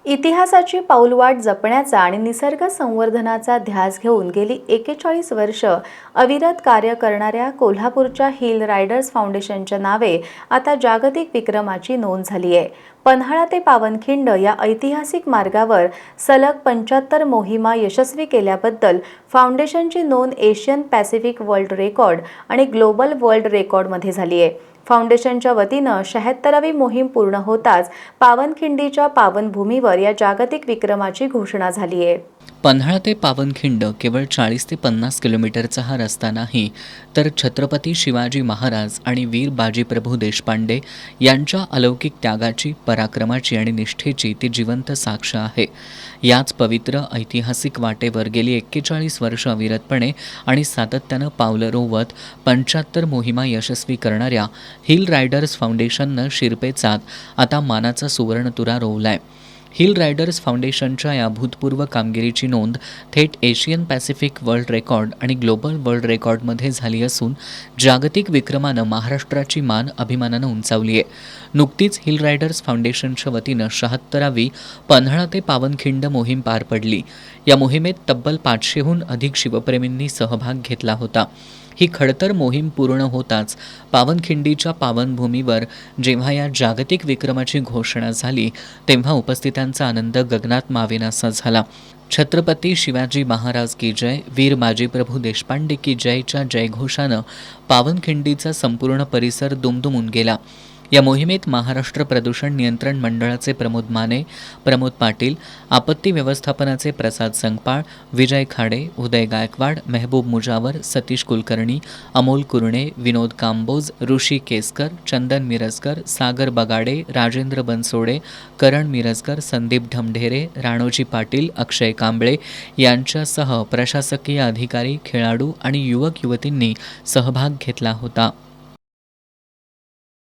इतिहासाची पाऊलवाट जपण्याचा आणि निसर्ग संवर्धनाचा ध्यास घेऊन गेली 41 वर्ष अविरत कार्य करणाऱ्या कोल्हापूरच्या हिल रायडर्स फाउंडेशनच्या नावे आता जागतिक विक्रमाची नोंद झाली आहे। पन्हाळा ते पावनखिंड या ऐतिहासिक मार्गावर सलग 75 मोहिमा यशस्वी केल्याबद्दल फाउंडेशनची नोंद एशियन पॅसिफिक वर्ल्ड रेकॉर्ड आणि ग्लोबल वर्ल्ड रेकॉर्डमध्ये झाली आहे। फाउंडेशनच्या वतीनं 76वी मोहीम पूर्ण होताच पावनखिंडीच्या पावनभूमीवर या जागतिक विक्रमाची घोषणा झाली आहे। पन्हाळा ते पावनखिंड केवळ 40 ते 50 किलोमीटरचा हा रस्ता नाही, तर छत्रपती शिवाजी महाराज आणि वीर बाजीप्रभू देशपांडे यांच्या अलौकिक त्यागाची, पराक्रमाची आणि निष्ठेची ती जिवंत साक्ष आहे। याच पवित्र ऐतिहासिक वाटेवर गेली 41 वर्ष अविरतपणे आणि सातत्यानं पावलं रोवत 75 मोहिमा यशस्वी करणाऱ्या हिल रायडर्स फाउंडेशननं शिरपेचात आता मानाचा सुवर्णतुरा रोवलाय। हिल रायडर्स फाउंडेशनच्या या भूतपूर्व कामगिरीची नोंद थेट एशियन पॅसिफिक वर्ल्ड रेकॉर्ड आणि ग्लोबल वर्ल्ड रेकॉर्डमध्ये झाली असून जागतिक विक्रमानं महाराष्ट्राची मान अभिमानानं उंचावली आहे। नुकतीच हिल रायडर्स फाउंडेशनच्या वतीनं 76वी पन्हाळा ते पावनखिंड मोहीम पार पडली। या मोहिमेत तब्बल 500हून अधिक शिवप्रेमींनी सहभाग घेतला होता। ही खडतर मोहीम पूर्ण होताच पावनखिंडीच्या पावनभूमीवर जेव्हा या जागतिक विक्रमाची घोषणा झाली तेव्हा उपस्थितांचा आनंद गगनात मावेनासा झाला। छत्रपती शिवाजी महाराज की जय, वीर बाजीप्रभू देशपांडे की जयच्या जयघोषानं पावनखिंडीचा संपूर्ण परिसर दुमदुमून गेला। या मोहिमेत महाराष्ट्र प्रदूषण नियंत्रण मंडळाचे प्रमोद माने, प्रमोद पाटील, आपत्ती व्यवस्थापनाचे प्रसाद संगपाळ, विजय खाडे, उदय गायकवाड, मेहबूब मुजावर, सतीश कुलकर्णी, अमोल कुरणे, विनोद कांबोज, ऋषी केसकर, चंदन मिरजकर, सागर बगाडे, राजेंद्र बनसोडे, करण मिरजकर, संदीप ढमढेरे, राणोजी पाटील, अक्षय कांबळे यांच्यासह प्रशासकीय अधिकारी, खेळाडू आणि युवक युवतींनी सहभाग घेतला होता।